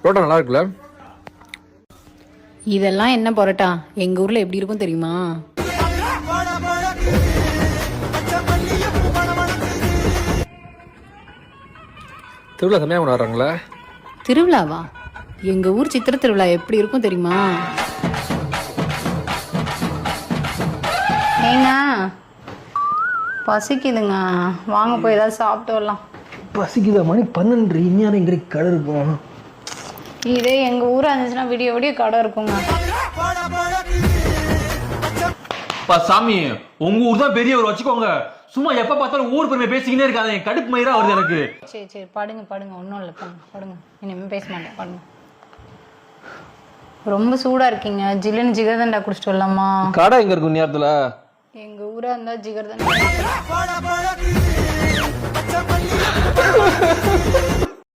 புரோட்டா நல்லா இருக்குல்ல? இதெல்லாம் என்ன பரோட்டா? எங்க ஊர்ல எப்படி இருக்கும் தெரியுமா? திருவிழா செம்மையாக கொண்டாடுறாங்களே. திருவிழாவா? எங்க ஊர் சித்திரை திருவிழா எப்படி இருக்கும் தெரியுமா? ஏங்க பசிக்குதுங்க, வாங்க போய் ஏதாவது சாப்பிட்டு வரலாம். பசிக்குதா? மணி 12 இந்நேரம் எங்கே கடை இருக்கும்? இதே எங்க ஊரா இருந்துச்சுன்னா விடிய விடிய கடை இருக்குங்க. சாமி, உங்க ஊர் தான் பெரிய ஒரு வச்சுக்கோங்க. சும்மா எப்ப பார்த்தாலும் ஊர் பெருமை பேசிக்கிட்டே இருக்காது. கடுப்பு மயிரா வருது எனக்கு. சரி சரி படுங்க படுங்க, ஒன்றும் இல்லை, படுங்க. இனிமே பேச மாட்டேன், படுங்க. ரொம்ப சூடா இருக்கீங்க, ஜில்லுன்னு ஜிகர்தண்டா குடிச்சிட்டு வரலாமா? கடை எங்க இருக்கும் நேரத்துல? எங்க ஊரா இருந்தா ஜிகர்தண்டா.